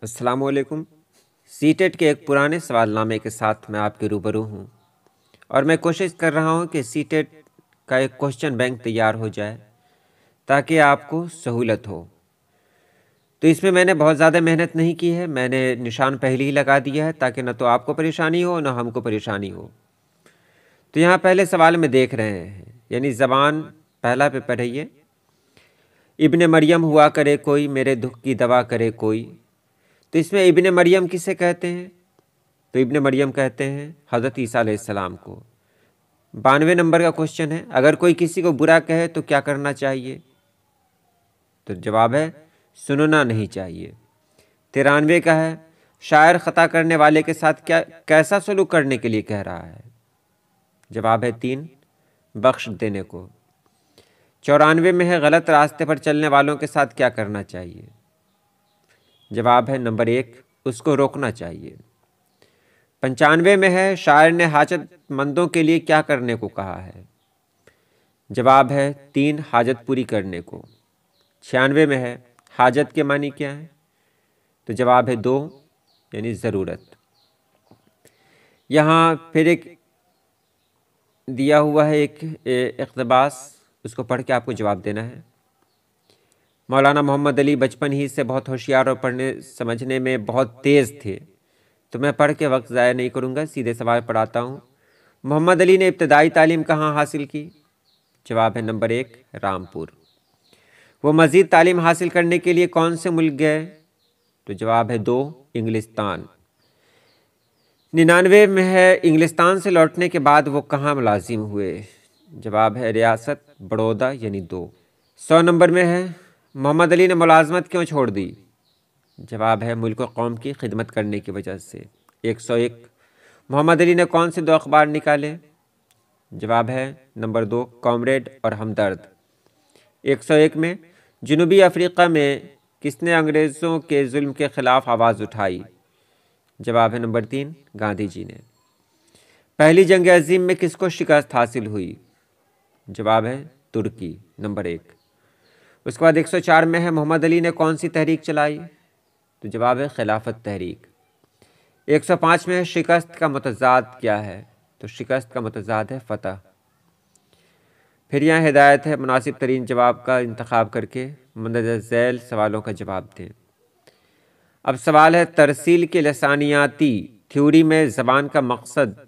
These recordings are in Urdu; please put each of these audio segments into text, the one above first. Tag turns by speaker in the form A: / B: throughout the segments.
A: السلام علیکم۔ سی ٹیٹ کے ایک پرانے سوال نامے کے ساتھ میں آپ کے روبرو ہوں اور میں کوشش کر رہا ہوں کہ سی ٹیٹ کا ایک کوشچن بینک تیار ہو جائے تاکہ آپ کو سہولت ہو۔ تو اس میں نے بہت زیادہ محنت نہیں کی ہے، میں نے نشان پہلے ہی لگا دیا ہے تاکہ نہ تو آپ کو پریشانی ہو نہ ہم کو پریشانی ہو۔ تو یہاں پہلے سوال میں دیکھ رہے ہیں، یعنی زبان پہلا پہ پڑھیے۔ ابن مریم ہوا کرے کوئی، میرے دکھ کی دوا کرے کوئی۔ تو اس میں ابن مریم کسے کہتے ہیں؟ تو ابن مریم کہتے ہیں حضرت عیسیٰ علیہ السلام کو۔ 92 نمبر کا کوشچن ہے، اگر کوئی کسی کو برا کہے تو کیا کرنا چاہیے؟ تو جواب ہے سننا نہیں چاہیے۔ 93 کا ہے، شاعر خطا کرنے والے کے ساتھ کیسا سلوک کرنے کے لیے کہہ رہا ہے؟ جواب ہے 3، بخش دینے کو۔ 94 میں ہے، غلط راستے پر چلنے والوں کے ساتھ کیا کرنا چاہیے؟ جواب ہے نمبر 1، اس کو روکنا چاہیے۔ 95 میں ہے، شاعر نے حاجت مندوں کے لیے کیا کرنے کو کہا ہے؟ جواب ہے 3، حاجت پوری کرنے کو۔ 96 میں ہے، حاجت کے معنی کیا ہے؟ تو جواب ہے 2، یعنی ضرورت۔ یہاں پھر ایک دیا ہوا ہے ایک اقتباس، اس کو پڑھ کے آپ کو جواب دینا ہے۔ مولانا محمد علی بچپن ہی سے بہت ہوشیار اور پڑھنے سمجھنے میں بہت تیز تھے۔ تو میں پڑھ کے وقت ضائع نہیں کروں گا، سیدھے سوال پڑھاتا ہوں۔ محمد علی نے ابتدائی تعلیم کہاں حاصل کی؟ جواب ہے نمبر 1، رامپور۔ وہ مزید تعلیم حاصل کرنے کے لیے کون سے ملک گئے؟ تو جواب ہے 2، انگلستان۔ 99 میں ہے، انگلستان سے لوٹنے کے بعد وہ کہاں ملازم ہوئے؟ جواب ہے ریاست بڑودہ، یعنی 2۔ 100 نمبر میں ہے، محمد علی نے ملازمت کیوں چھوڑ دی؟ جواب ہے ملک و قوم کی خدمت کرنے کی وجہ سے۔ 101، محمد علی نے کون سے 2 اخبار نکالے؟ جواب ہے نمبر 2، کامریڈ اور ہمدرد۔ 101 میں، جنوبی افریقہ میں کس نے انگریزوں کے ظلم کے خلاف آواز اٹھائی؟ جواب ہے نمبر 3، گاندھی جی نے۔ پہلی جنگ عظیم میں کس کو شکست حاصل ہوئی؟ جواب ہے ترکی، نمبر 1۔ اس کے بعد 104 میں ہے، محمد علی نے کون سی تحریک چلائی؟ تو جواب ہے خلافت تحریک۔ 105 میں ہے، شکست کا متضاد کیا ہے؟ تو شکست کا متضاد ہے فتح۔ پھر یہاں ہدایت ہے، مناسب ترین جواب کا انتخاب کر کے مندرجہ ذیل سوالوں کا جواب دیں۔ اب سوال ہے، ترسیل کی لسانیاتی تھیوری میں زبان کا مقصد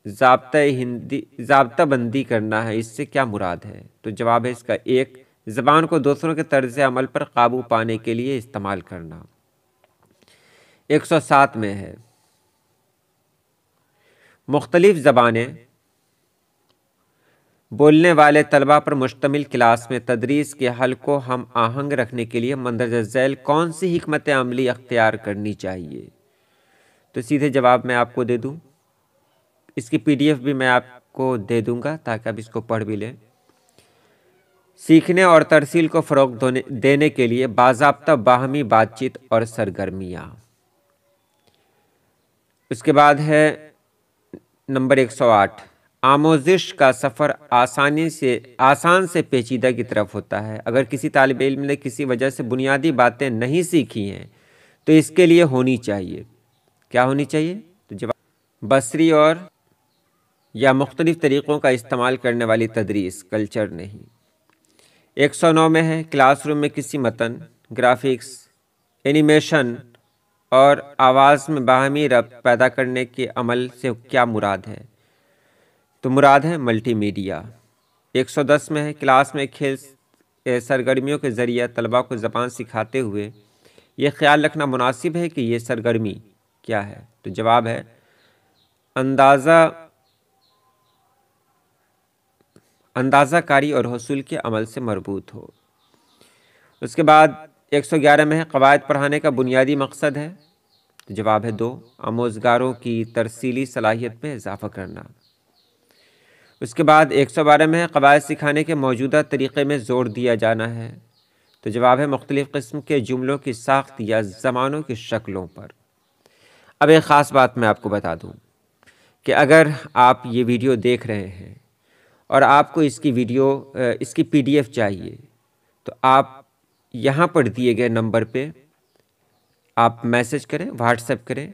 A: ضابطہ بندی کرنا ہے، اس سے کیا مراد ہے؟ تو جواب ہے اس کا 1، زبان کو دوسروں کے طرز عمل پر قابو پانے کے لیے استعمال کرنا۔ 107 میں ہے، مختلف زبانیں بولنے والے طلباء پر مشتمل کلاس میں تدریس کے حل کو ہم آہنگ رکھنے کے لیے مندرجہ ذیل کون سی حکمت عملی اختیار کرنی چاہیے؟ تو سیدھے جواب میں آپ کو دے دوں، اس کی PDF بھی میں آپ کو دے دوں گا تاکہ آپ اس کو پڑھ بھی لیں۔ سیکھنے اور ترسیل کو فروغ دینے کے لیے باضابطہ باہمی بات چیت اور سرگرمیاں۔ اس کے بعد ہے نمبر 108، آموزش کا سفر آسان سے پیچیدہ کی طرف ہوتا ہے۔ اگر کسی طالب علم نے کسی وجہ سے بنیادی باتیں نہیں سیکھی ہیں تو اس کے لیے ہونی چاہیے، کیا ہونی چاہیے؟ تو جواب بصری اور یا مختلف طریقوں کا استعمال کرنے والی تدریس، کلچر نہیں۔ 109 میں ہے، کلاس روم میں کسی متن، گرافکس، اینیمیشن اور آواز میں باہمی ربط پیدا کرنے کے عمل سے کیا مراد ہے؟ تو مراد ہے ملٹی میڈیا۔ 110 میں ہے، کلاس میں کھیل سرگرمیوں کے ذریعے طلباء کو زبان سکھاتے ہوئے یہ خیال رکھنا مناسب ہے کہ یہ سرگرمی کیا ہے؟ تو جواب ہے اندازہ کاری اور حصول کے عمل سے مربوط ہو۔ اس کے بعد 111 میں ہے، قواعد پڑھانے کا بنیادی مقصد ہے؟ تو جواب ہے 2، آموزگاروں کی ترسیلی صلاحیت میں اضافہ کرنا۔ اس کے بعد 112 میں ہے، قواعد سکھانے کے موجودہ طریقے میں زور دیا جانا ہے۔ تو جواب ہے مختلف قسم کے جملوں کی ساخت یا زمانوں کی شکلوں پر۔ اب ایک خاص بات میں آپ کو بتا دوں کہ اگر آپ یہ ویڈیو دیکھ رہے ہیں اور آپ کو اس کی PDF چاہیے تو آپ یہاں پر دیے گئے نمبر پہ آپ میسج کریں، واٹس ایپ کریں،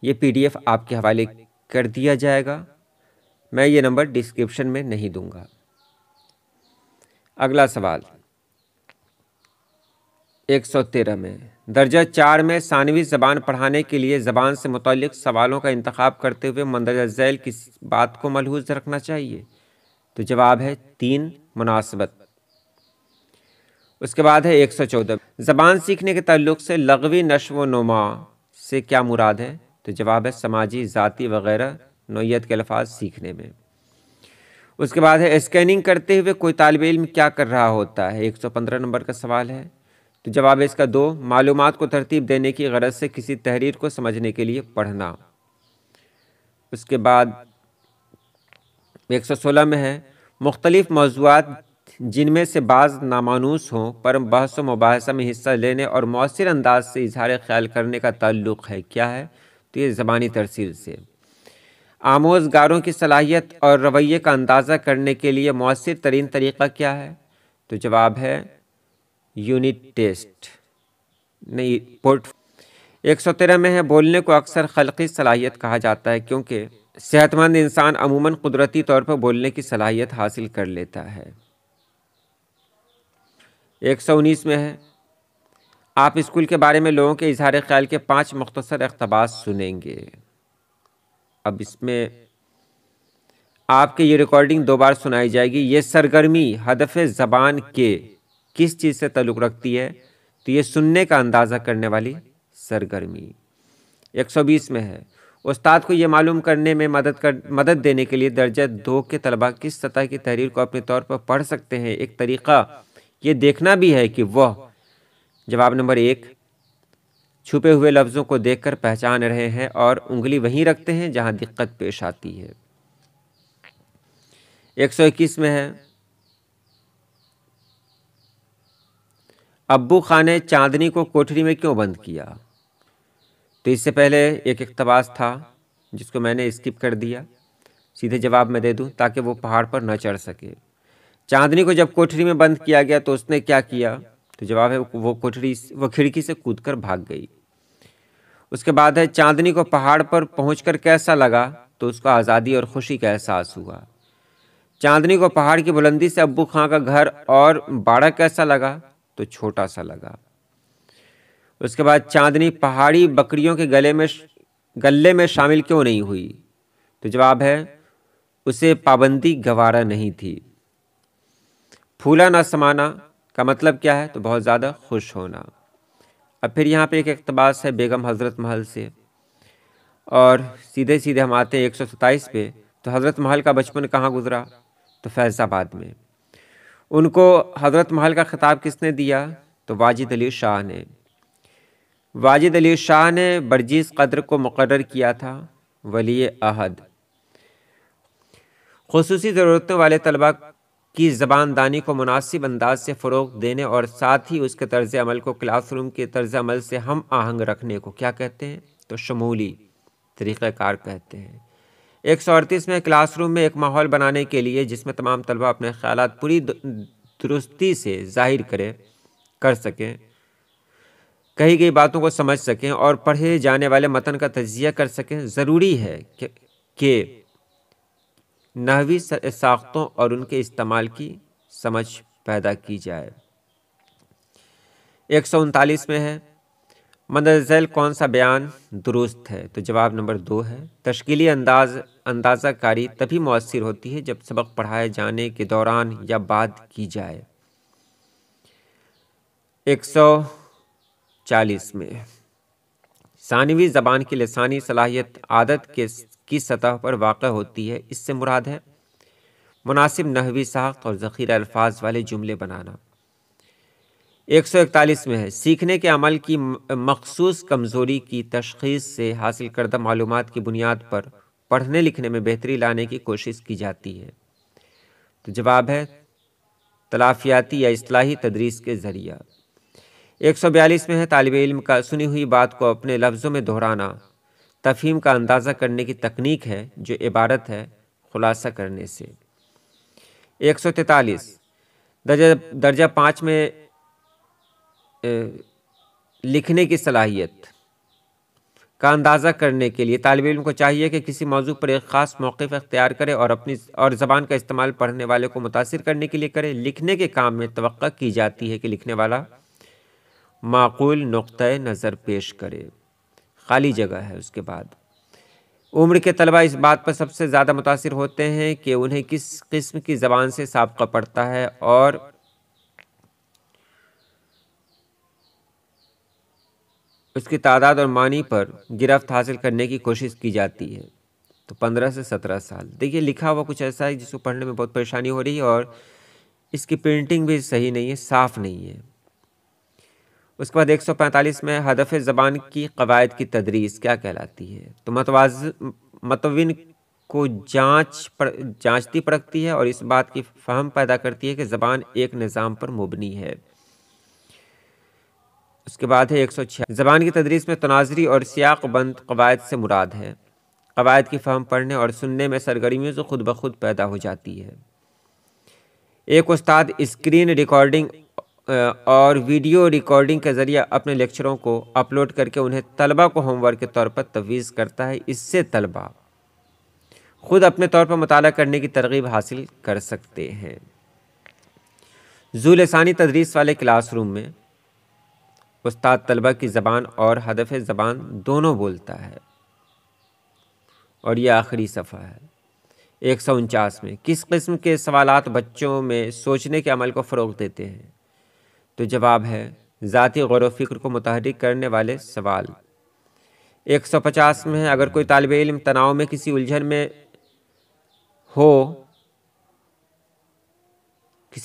A: یہ PDF آپ کے حوالے کر دیا جائے گا۔ میں یہ نمبر ڈسکرپشن میں نہیں دوں گا۔ اگلا سوال 113 میں، درجہ 4 میں ثانوی زبان پڑھانے کے لیے زبان سے متعلق سوالوں کا انتخاب کرتے ہوئے مندرجہ ذیل کس بات کو ملحوظ رکھنا چاہیے؟ تو جواب ہے 3 مناسبت۔ اس کے بعد ہے 114، زبان سیکھنے کے تعلق سے لغوی نشو و نما سے کیا مراد ہے؟ تو جواب ہے سماجی، ذاتی وغیرہ نوعیت کے الفاظ سیکھنے میں۔ اس کے بعد ہے اسکیننگ کرتے ہوئے کوئی طالب علم کیا کر رہا ہوتا ہے؟ 115 نمبر کا سوال ہے۔ تو جواب ہے اس کا 2، معلومات کو ترتیب دینے کی غرض سے کسی تحریر کو سمجھنے کے لیے پڑھنا۔ اس کے بعد 116 میں ہے، مختلف موضوعات جن میں سے بعض نامانوس ہوں پر بحث و مباحثہ میں حصہ لینے اور مؤثر انداز سے اظہار خیال کرنے کا تعلق ہے، کیا ہے؟ تو یہ زبانی ترسیل سے۔ آموزگاروں کی صلاحیت اور رویے کا اندازہ کرنے کے لیے مؤثر ترین طریقہ کیا ہے؟ تو جواب ہے یونٹ ٹیسٹ، نہیں پورٹ۔ 113 میں ہے، بولنے کو اکثر خلقی صلاحیت کہا جاتا ہے کیونکہ صحت مند انسان عموماً قدرتی طور پر بولنے کی صلاحیت حاصل کر لیتا ہے۔ 119 میں ہے، آپ اسکول کے بارے میں لوگوں کے اظہار خیال کے 5 مختصر اقتباس سنیں گے۔ اب اس میں آپ کے یہ ریکارڈنگ 2 بار سنائی جائے گی۔ یہ سرگرمی ہدف زبان کے کس چیز سے تعلق رکھتی ہے؟ تو یہ سننے کا اندازہ کرنے والی سرگرمی۔ 120 میں ہے، استاد کو یہ معلوم کرنے میں مدد دینے کے لیے درجہ 2 کے طلبہ کس سطح کی تحریر کو اپنے طور پر پڑھ سکتے ہیں؟ ایک طریقہ یہ دیکھنا بھی ہے کہ وہ، جواب نمبر 1، چھپے ہوئے لفظوں کو دیکھ کر پہچان رہے ہیں اور انگلی وہیں رکھتے ہیں جہاں دقت پیش آتی ہے۔ 121 میں ہے، ابو خان نے چاندنی کو کوٹھری میں کیوں بند کیا؟ تو اس سے پہلے ایک اقتباس تھا جس کو میں نے اسکپ کر دیا، سیدھے جواب میں دے دوں تاکہ وہ پہاڑ پر نہ چڑھ سکے۔ چاندنی کو جب کوٹھری میں بند کیا گیا تو اس نے کیا کیا؟ تو جواب ہے وہ کھڑکی سے کود کر بھاگ گئی۔ اس کے بعد ہے، چاندنی کو پہاڑ پر پہنچ کر کیسا لگا؟ تو اس کو آزادی اور خوشی کا احساس ہوا۔ چاندنی کو پہاڑ کی بلندی سے ابو خان کا گھر اور باڑہ کیسا لگا؟ تو چھوٹا سا لگا۔ اس کے بعد چاندنی پہاڑی بکریوں کے گلے میں شامل کیوں نہیں ہوئی؟ تو جواب ہے اسے پابندی گوارا نہیں تھی۔ پھولا نہ سمانا کا مطلب کیا ہے؟ تو بہت زیادہ خوش ہونا۔ اب پھر یہاں پہ ایک اقتباس ہے بیگم حضرت محل سے، اور سیدھے ہم آتے ہیں 127 پہ۔ تو حضرت محل کا بچپن کہاں گزرا؟ تو فیض آباد میں۔ ان کو حضرت محل کا خطاب کس نے دیا؟ تو واجد علی شاہ نے۔ واجد علی شاہ نے برجیس قدر کو مقرر کیا تھا ولی عہد۔ خصوصی ضرورتوں والے طلباء کی زبان دانی کو مناسب انداز سے فروغ دینے اور ساتھ ہی اس کے طرز عمل کو کلاس روم کے طرز عمل سے ہم آہنگ رکھنے کو کیا کہتے ہیں؟ تو شمولی طریقہ کار کہتے ہیں۔ 138 میں، کلاس روم میں ایک ماحول بنانے کے لیے جس میں تمام طلباء اپنے خیالات پوری درستی سے ظاہر کر سکیں، کہی گئی باتوں کو سمجھ سکیں اور پڑھے جانے والے متن کا تجزیہ کر سکیں، ضروری ہے کہ نحوی ساختوں اور ان کے استعمال کی سمجھ پیدا کی جائے۔ 139 میں ہے، مندرجہ ذیل کون سا بیان درست ہے؟ تو جواب نمبر 2 ہے، تشکیلی اندازہ کاری تبھی مؤثر ہوتی ہے جب سبق پڑھائے جانے کے دوران یا بعد کی جائے۔ 140 میں، ثانوی زبان کی لسانی صلاحیت عادت کی سطح پر واقع ہوتی ہے، اس سے مراد ہے مناسب نحوی ساخت اور ذخیرہ الفاظ والے جملے بنانا۔ 141 میں ہے، سیکھنے کے عمل کی مخصوص کمزوری کی تشخیص سے حاصل کردہ معلومات کی بنیاد پر پڑھنے لکھنے میں بہتری لانے کی کوشش کی جاتی ہے۔ تو جواب ہے تلافیاتی یا اصلاحی تدریس کے ذریعہ۔ 142 میں ہے، طالب علم کا سنی ہوئی بات کو اپنے لفظوں میں دہرانا تفہیم کا اندازہ کرنے کی تکنیک ہے جو عبارت ہے خلاصہ کرنے سے۔ 143 درجہ 5 میں لکھنے کی صلاحیت کا اندازہ کرنے کے لیے طالب علم کو چاہیے کہ کسی موضوع پر ایک خاص موقف اختیار کرے اور زبان کا استعمال پڑھنے والے کو متاثر کرنے کے لیے کرے۔ لکھنے کے کام میں توقع کی جاتی ہے کہ لکھنے والا معقول نقطۂ نظر پیش کرے۔ خالی جگہ ہے اس کے بعد۔ عمر کے طلبہ اس بات پر سب سے زیادہ متاثر ہوتے ہیں کہ انہیں کس قسم کی زبان سے سابقہ پڑتا ہے اور اس کی تعداد اور معنی پر گرفت حاصل کرنے کی کوشش کی جاتی ہے۔ تو 15 سے 17 سال۔ دیکھیے لکھا ہوا کچھ ایسا ہے جس کو پڑھنے میں بہت پریشانی ہو رہی ہے اور اس کی پرنٹنگ بھی صحیح نہیں ہے، صاف نہیں ہے۔ اس کے بعد 145 میں ہدف زبان کی قواعد کی تدریس کیا کہلاتی ہے؟ تو متون کو جانچتی پرکھتی ہے اور اس بات کی فہم پیدا کرتی ہے کہ زبان ایک نظام پر مبنی ہے۔ اس کے بعد ہے 106 زبان کی تدریس میں تناظری اور سیاق بند قواعد سے مراد ہے۔ قواعد کی فہم پڑھنے اور سننے میں سرگرمیوں سے خود بخود پیدا ہو جاتی ہے۔ ایک استاد اسکرین ریکارڈنگ اور ویڈیو ریکارڈنگ کے ذریعے اپنے لیکچروں کو اپلوڈ کر کے انہیں طلبہ کو ہوم ورک کے طور پر تفویض کرتا ہے۔ اس سے طلبہ خود اپنے طور پر مطالعہ کرنے کی ترغیب حاصل کر سکتے ہیں۔ ذو لسانی تدریس والے کلاس روم میں استاد طلبہ کی زبان اور ہدف زبان دونوں بولتا ہے۔ اور یہ آخری صفحہ ہے 149 میں کس قسم کے سوالات بچوں میں سوچنے کے عمل کو فروغ دیتے ہیں؟ تو جواب ہے ذاتی غور و فکر کو متحرک کرنے والے سوال۔ 150 میں ہے اگر کوئی طالب علم تناؤ میں کسی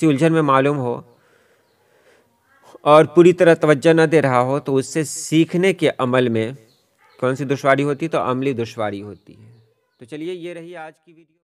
A: الجھن میں معلوم ہو اور پوری طرح توجہ نہ دے رہا ہو تو اس سے سیکھنے کے عمل میں کون سی دشواری ہوتی ہے؟ تو عملی دشواری ہوتی ہے۔ تو چلیے یہ رہی آج کی ویڈیو۔